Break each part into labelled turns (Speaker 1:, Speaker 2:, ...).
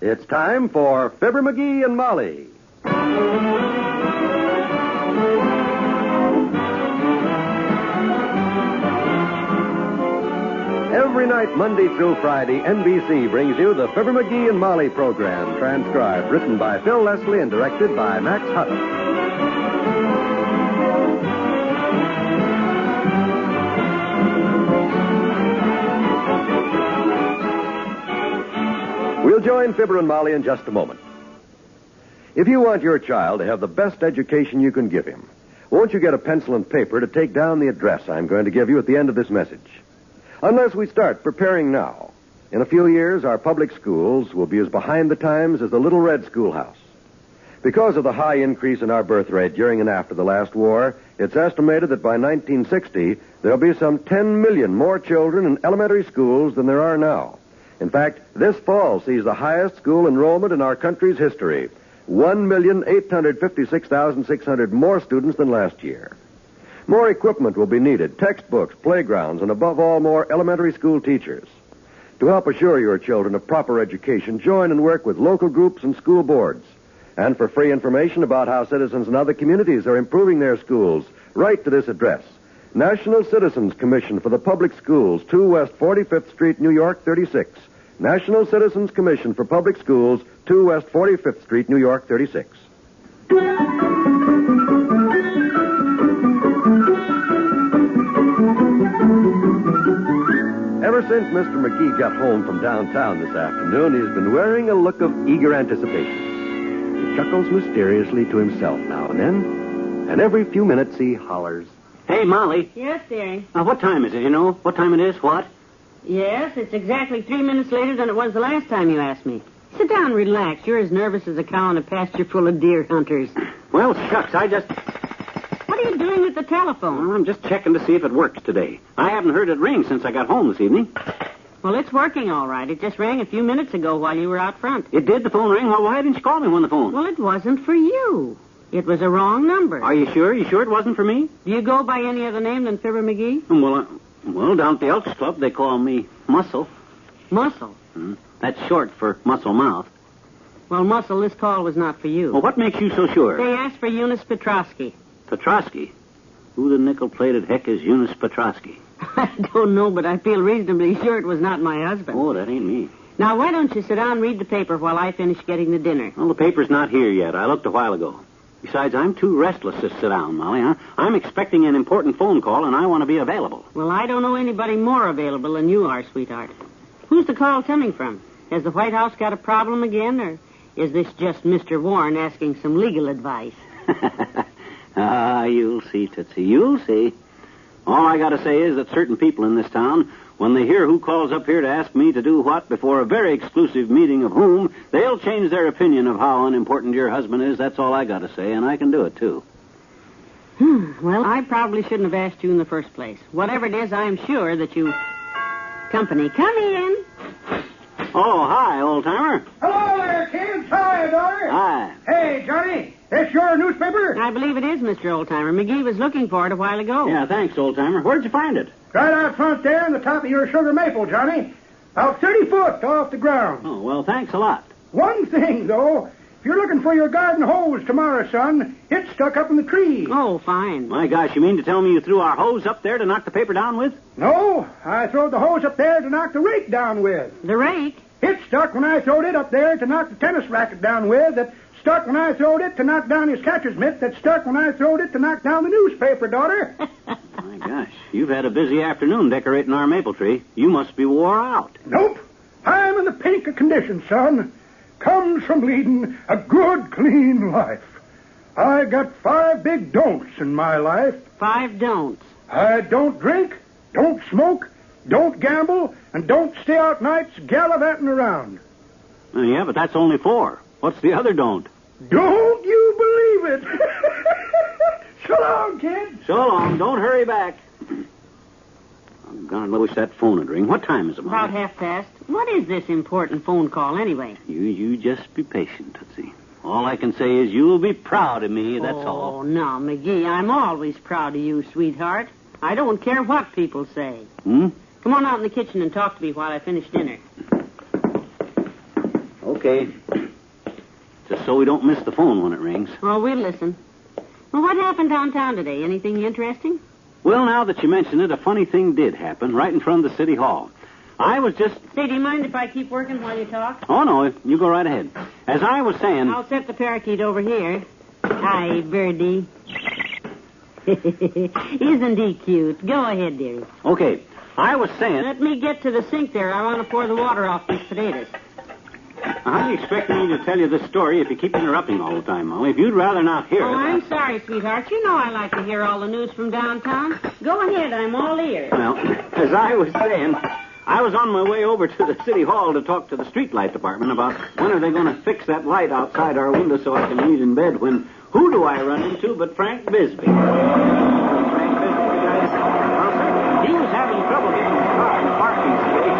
Speaker 1: It's time for Fibber, McGee, and Molly. Every night, Monday through Friday, NBC brings you the Fibber, McGee, and Molly program, transcribed, written by Phil Leslie, and directed by Max Hutton. We'll join Fibber and Molly in just a moment. If you want your child to have the best education you can give him, won't you get a pencil and paper to take down the address I'm going to give you at the end of this message? Unless we start preparing now, in a few years, our public schools will be as behind the times as the Little Red Schoolhouse. Because of the high increase in our birth rate during and after the last war, it's estimated that by 1960, there'll be some 10 million more children in elementary schools than there are now. In fact, this fall sees the highest school enrollment in our country's history. 1,856,600 more students than last year. More equipment will be needed, textbooks, playgrounds, and above all, more elementary school teachers. To help assure your children a proper education, join and work with local groups and school boards. And for free information about how citizens in other communities are improving their schools, write to this address. National Citizens Commission for the Public Schools, 2 West 45th Street, New York, 36. National Citizens Commission for Public Schools, 2 West 45th Street, New York, 36. Ever since Mr. McGee got home from downtown this afternoon, he's been wearing a look of eager anticipation. He chuckles mysteriously to himself now and then, and every few minutes he hollers,
Speaker 2: "Hey, Molly."
Speaker 3: Yes, dearie.
Speaker 2: What time is it, you know? What time it is? What?
Speaker 3: Yes, it's exactly 3 minutes later than it was the last time you asked me. Sit down and relax. You're as nervous as a cow in a pasture full of deer hunters.
Speaker 2: Well, shucks,
Speaker 3: What are you doing with the telephone?
Speaker 2: I'm just checking to see if it works today. I haven't heard it ring since I got home this evening.
Speaker 3: Well, it's working all right. It just rang a few minutes ago while you were out front.
Speaker 2: It did? The phone ring? Well, why didn't you call me when the phone?
Speaker 3: Well, it wasn't for you. It was a wrong number.
Speaker 2: Are you sure? You sure it wasn't for me?
Speaker 3: Do you go by any other name than Fibber McGee?
Speaker 2: Well, down at the Elks Club, they call me Muscle.
Speaker 3: Muscle?
Speaker 2: That's short for Muscle Mouth.
Speaker 3: Well, Muscle, this call was not for you.
Speaker 2: Well, what makes you so sure?
Speaker 3: They asked for Eunice Petrosky.
Speaker 2: Petrosky? Who the nickel-plated heck is Eunice Petrosky?
Speaker 3: I don't know, but I feel reasonably sure it was not my husband.
Speaker 2: Oh, that ain't me.
Speaker 3: Now, why don't you sit down and read the paper while I finish getting the dinner?
Speaker 2: Well, the paper's not here yet. I looked a while ago. Besides, I'm too restless to sit down, Molly. I'm expecting an important phone call, and I want to be available.
Speaker 3: Well, I don't know anybody more available than you are, sweetheart. Who's the call coming from? Has the White House got a problem again, or is this just Mr. Warren asking some legal advice?
Speaker 2: You'll see, Tootsie. You'll see. All I got to say is that certain people in this town, when they hear who calls up here to ask me to do what before a very exclusive meeting of whom, they'll change their opinion of how unimportant your husband is. That's all I got to say, and I can do it, too.
Speaker 3: Well, I probably shouldn't have asked you in the first place. Whatever it is, I'm sure that you... Company, come in.
Speaker 2: Oh, hi, old-timer.
Speaker 4: Hello there, kids. Hi, daughter.
Speaker 2: Hi.
Speaker 4: Hey, Johnny. This your newspaper?
Speaker 3: I believe it is, Mr. Oldtimer. McGee was looking for it a while ago.
Speaker 2: Yeah, thanks, old-timer. Where'd you find it?
Speaker 4: Right out front there on the top of your sugar maple, Johnny. About 30 foot off the ground.
Speaker 2: Oh, well, thanks a lot.
Speaker 4: One thing, though. If you're looking for your garden hose tomorrow, son, it's stuck up in the tree.
Speaker 3: Oh, fine.
Speaker 2: My gosh, you mean to tell me you threw our hose up there to knock the paper down with?
Speaker 4: No, I throwed the hose up there to knock the rake down with.
Speaker 3: The rake?
Speaker 4: It stuck when I throwed it up there to knock the tennis racket down with. That stuck when I throwed it to knock down his catcher's mitt. That stuck when I throwed it to knock down the newspaper, daughter.
Speaker 2: My gosh, you've had a busy afternoon decorating our maple tree. You must be wore out.
Speaker 4: Nope. I'm in the pink of condition, son. Comes from leading a good, clean life. I got 5 big don'ts in my life.
Speaker 3: 5 don'ts.
Speaker 4: I don't drink, don't smoke, don't gamble, and don't stay out nights gallivanting around.
Speaker 2: Yeah, but that's only 4. What's the other don't?
Speaker 4: Don't you believe it? So long, kid.
Speaker 2: So long. Don't hurry back. Oh, God, I wish that phone would ring. What time is it, Molly?
Speaker 3: About 1:30. What is this important phone call, anyway?
Speaker 2: You just be patient, Tootsie. All I can say is you'll be proud of me, that's all.
Speaker 3: Oh, now, McGee, I'm always proud of you, sweetheart. I don't care what people say.
Speaker 2: Hmm?
Speaker 3: Come on out in the kitchen and talk to me while I finish dinner.
Speaker 2: Okay. Just so we don't miss the phone when it rings.
Speaker 3: Oh, we'll listen. Well, what happened downtown today? Anything interesting?
Speaker 2: Well, now that you mention it, a funny thing did happen right in front of the city hall. I was just...
Speaker 3: Say, do you mind if I keep working while you talk?
Speaker 2: Oh, no, you go right ahead. As I was saying...
Speaker 3: I'll set the parakeet over here. Hi, birdie. Isn't he cute? Go ahead, dearie.
Speaker 2: Okay, I was saying...
Speaker 3: Let me get to the sink there. I want to pour the water off these potatoes.
Speaker 2: How do you expect me to tell you this story if you keep interrupting all the time, Molly? If you'd rather not hear it...
Speaker 3: Oh, I'm sorry, sweetheart. You know I like to hear all the news from downtown. Go ahead. I'm all ears.
Speaker 2: Well, as I was saying... I was on my way over to the city hall to talk to the streetlight department about when are they going to fix that light outside our window so I can read in bed when who do I run into but Frank Bisbee? Frank Bisbee, he was having trouble getting his car in the parking space.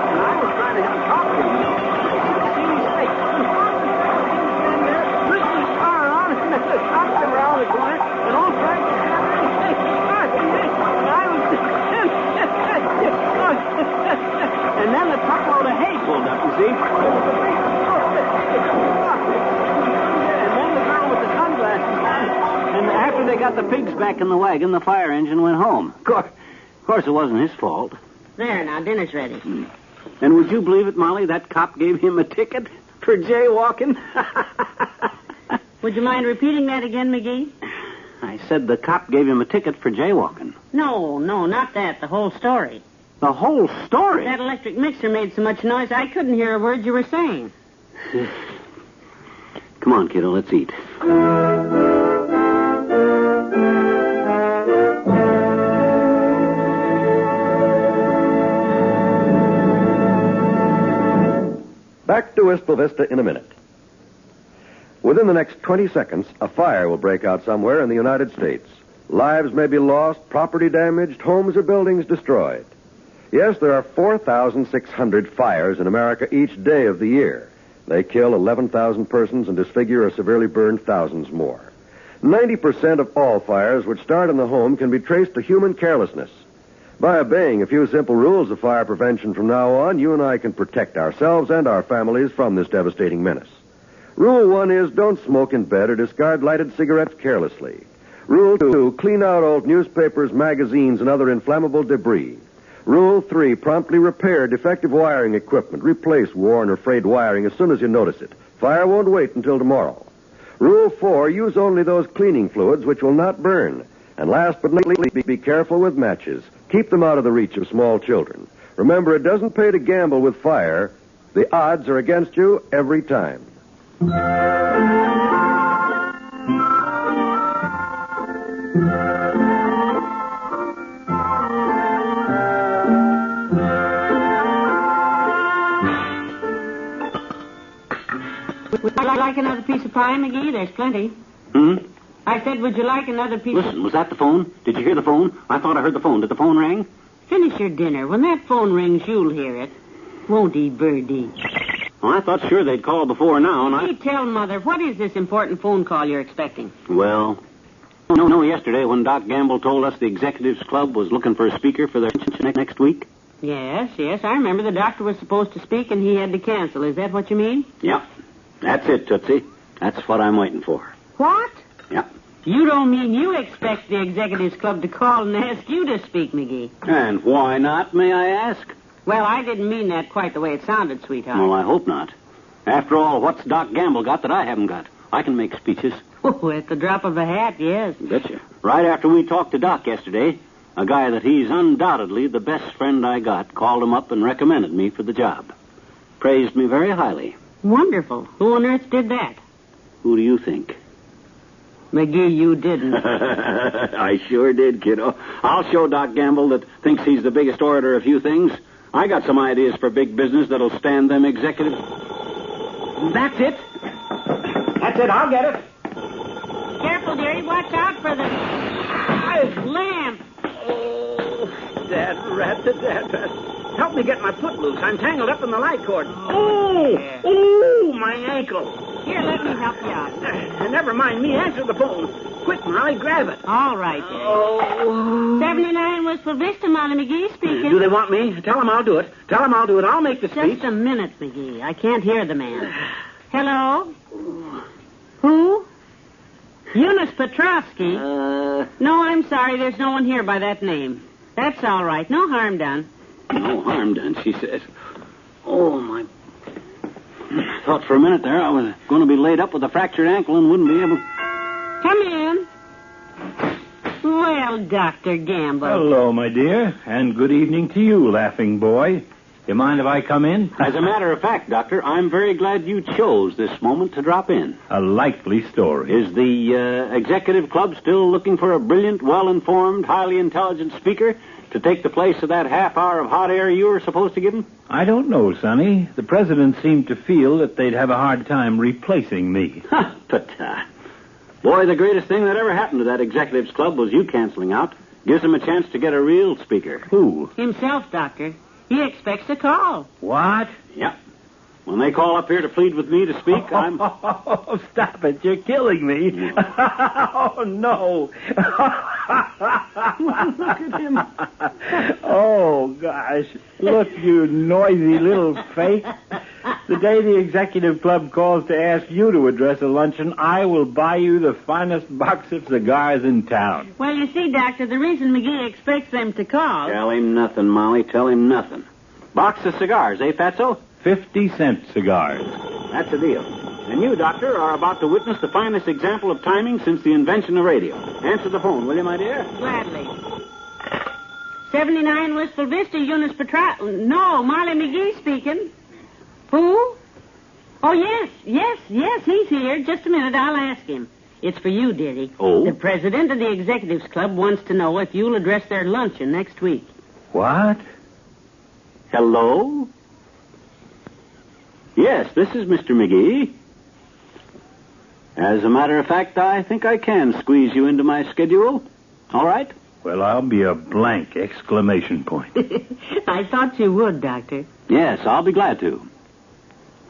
Speaker 2: And I was trying to have a talk to him, you know. See his face. Pushing his car on and the cop came around the corner and old Frank was standing there and and then the truckload of hay pulled up, you see. And then the girl with the sunglasses on. And after they got the pigs back in the wagon, the fire engine went home. Of course, it wasn't his fault.
Speaker 3: There, now, dinner's ready.
Speaker 2: And would you believe it, Molly, that cop gave him a ticket for jaywalking?
Speaker 3: Would you mind repeating that again, McGee?
Speaker 2: I said the cop gave him a ticket for jaywalking.
Speaker 3: No, not that. The whole story.
Speaker 2: The whole story?
Speaker 3: That electric mixer made so much noise I couldn't hear a word you were saying.
Speaker 2: Come on, kiddo, let's eat.
Speaker 1: Back to Wistful Vista in a minute. Within the next 20 seconds, a fire will break out somewhere in the United States. Lives may be lost, property damaged, homes or buildings destroyed. Yes, there are 4,600 fires in America each day of the year. They kill 11,000 persons and disfigure or severely burn thousands more. 90% of all fires which start in the home can be traced to human carelessness. By obeying a few simple rules of fire prevention from now on, you and I can protect ourselves and our families from this devastating menace. Rule 1 is don't smoke in bed or discard lighted cigarettes carelessly. Rule 2, clean out old newspapers, magazines, and other inflammable debris. Rule 3, promptly repair defective wiring equipment. Replace worn or frayed wiring as soon as you notice it. Fire won't wait until tomorrow. Rule 4, use only those cleaning fluids which will not burn. And last but not least, be careful with matches. Keep them out of the reach of small children. Remember, it doesn't pay to gamble with fire. The odds are against you every time.
Speaker 3: Would you like another piece of pie, McGee? There's plenty. I said, would you like another piece
Speaker 2: Listen, was that the phone? Did you hear the phone? I thought I heard the phone. Did the phone ring?
Speaker 3: Finish your dinner. When that phone rings, you'll hear it. Won't he, birdie?
Speaker 2: Well, I thought sure they'd called before now, and
Speaker 3: Hey, tell Mother, what is this important phone call you're expecting?
Speaker 2: Well, no, yesterday when Doc Gamble told us the Executives Club was looking for a speaker for their next week?
Speaker 3: Yes, I remember the doctor was supposed to speak and he had to cancel. Is that what you mean?
Speaker 2: Yep. That's it, Tootsie. That's what I'm waiting for.
Speaker 3: What?
Speaker 2: Yep.
Speaker 3: You don't mean you expect the Executives Club to call and ask you to speak, McGee?
Speaker 2: And why not, may I ask?
Speaker 3: Well, I didn't mean that quite the way it sounded, sweetheart.
Speaker 2: Well, I hope not. After all, what's Doc Gamble got that I haven't got? I can make speeches.
Speaker 3: Oh, at the drop of a hat, yes.
Speaker 2: Betcha. Right after we talked to Doc yesterday, a guy that he's undoubtedly the best friend I got called him up and recommended me for the job. Praised me very highly.
Speaker 3: Wonderful. Who on earth did that?
Speaker 2: Who do you think?
Speaker 3: McGee, you didn't.
Speaker 2: I sure did, kiddo. I'll show Doc Gamble that thinks he's the biggest orator of few things. I got some ideas for big business that'll stand them executives. That's it. That's it. I'll get it.
Speaker 3: Careful, dearie. Watch out for the lamp.
Speaker 2: Oh, Dad rat. Help me get my foot loose. I'm tangled up in the light cord. Oh, my ankle.
Speaker 3: Here, let me help you out.
Speaker 2: Never mind me. Answer the phone. Quick, Molly, grab it.
Speaker 3: All right, then.
Speaker 2: Oh.
Speaker 3: 79 Wistful Vista, Molly McGee speaking.
Speaker 2: Do they want me? Tell them I'll do it. Tell them I'll do it. I'll make the speech.
Speaker 3: Just a minute, McGee. I can't hear the man. Hello? Who? Eunice Petrosky? No, I'm sorry. There's no one here by that name. That's all right. No harm done.
Speaker 2: No harm done, she says. Oh, my... I thought for a minute there I was going to be laid up with a fractured ankle and wouldn't be able...
Speaker 3: Come in. Well, Dr. Gamble.
Speaker 5: Hello, my dear, and good evening to you, laughing boy. You mind if I come in?
Speaker 2: As a matter of fact, Doctor, I'm very glad you chose this moment to drop in.
Speaker 5: A likely story.
Speaker 2: Is the executive club still looking for a brilliant, well-informed, highly intelligent speaker to take the place of that half hour of hot air you were supposed to give him?
Speaker 5: I don't know, Sonny. The president seemed to feel that they'd have a hard time replacing me.
Speaker 2: But, boy, the greatest thing that ever happened to that executives club was you canceling out. Gives them a chance to get a real speaker.
Speaker 5: Who?
Speaker 3: Himself, Doctor. He expects a call.
Speaker 5: What?
Speaker 2: Yep. When they call up here to plead with me to speak, I'm...
Speaker 5: Oh, stop it. You're killing me. Oh, no.
Speaker 2: Look at him.
Speaker 5: Oh, gosh. Look, you noisy little fake. The day the executive club calls to ask you to address a luncheon, I will buy you the finest box of cigars in town.
Speaker 3: Well, you see, Doctor, the reason McGee expects them to call...
Speaker 2: Tell him nothing, Molly. Tell him nothing. Box of cigars, eh, Fatso?
Speaker 5: 50-cent cigars.
Speaker 2: That's a deal. And you, Doctor, are about to witness the finest example of timing since the invention of radio. Answer the phone, will you, my dear?
Speaker 3: Gladly. 79 Wistful Vista, Eunice No, Molly McGee speaking. Who? Oh, yes, he's here. Just a minute, I'll ask him. It's for you, dearie.
Speaker 2: Oh?
Speaker 3: The president of the Executives Club wants to know if you'll address their luncheon next week.
Speaker 5: What?
Speaker 2: Hello? Yes, this is Mr. McGee. As a matter of fact, I think I can squeeze you into my schedule. All right?
Speaker 5: Well, I'll be a blank exclamation point.
Speaker 3: I thought you would, Doctor.
Speaker 2: Yes, I'll be glad to.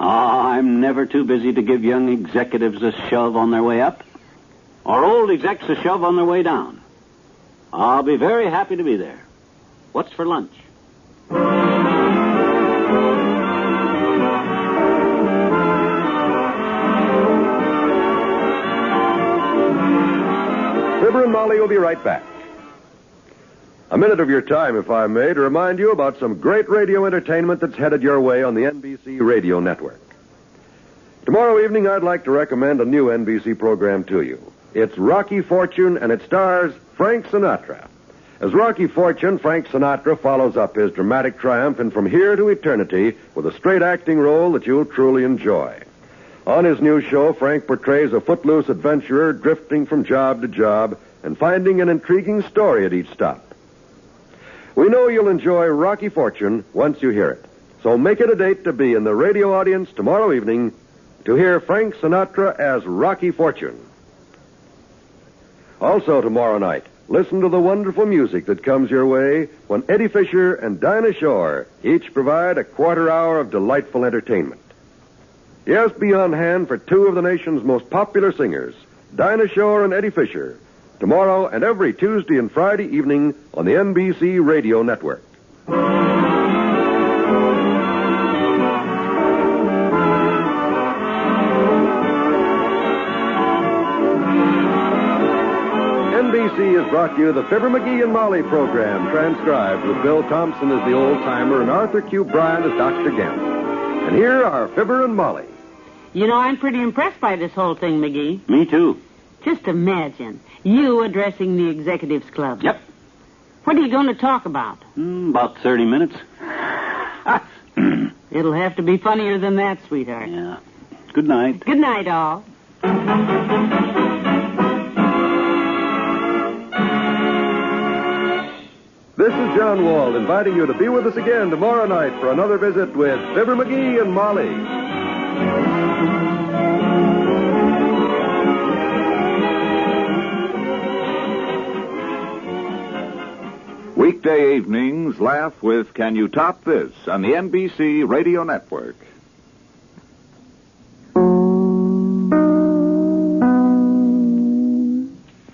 Speaker 2: I'm never too busy to give young executives a shove on their way up, or old execs a shove on their way down. I'll be very happy to be there. What's for lunch?
Speaker 1: Fibber and Molly will be right back. A minute of your time, if I may, to remind you about some great radio entertainment that's headed your way on the NBC radio network. Tomorrow evening, I'd like to recommend a new NBC program to you. It's Rocky Fortune, and it stars Frank Sinatra. As Rocky Fortune, Frank Sinatra follows up his dramatic triumph in From Here to Eternity with a straight acting role that you'll truly enjoy. On his new show, Frank portrays a footloose adventurer drifting from job to job and finding an intriguing story at each stop. We know you'll enjoy Rocky Fortune once you hear it. So make it a date to be in the radio audience tomorrow evening to hear Frank Sinatra as Rocky Fortune. Also tomorrow night, listen to the wonderful music that comes your way when Eddie Fisher and Dinah Shore each provide a quarter hour of delightful entertainment. Yes, be on hand for two of the nation's most popular singers, Dinah Shore and Eddie Fisher, tomorrow and every Tuesday and Friday evening on the NBC Radio Network. NBC has brought you the Fibber, McGee and Molly program, transcribed with Bill Thompson as the old-timer and Arthur Q. Bryan as Dr. Gamble. And here are Fibber and Molly.
Speaker 3: You know, I'm pretty impressed by this whole thing, McGee.
Speaker 2: Me too.
Speaker 3: Just imagine, you addressing the Executives Club.
Speaker 2: Yep.
Speaker 3: What are you going to talk about?
Speaker 2: About 30 minutes.
Speaker 3: It'll have to be funnier than that, sweetheart.
Speaker 2: Yeah. Good night.
Speaker 3: Good night, all.
Speaker 1: This is John Wald inviting you to be with us again tomorrow night for another visit with Fibber, McGee and Molly.
Speaker 6: Weekday evenings, laugh with Can You Top This on the NBC Radio Network.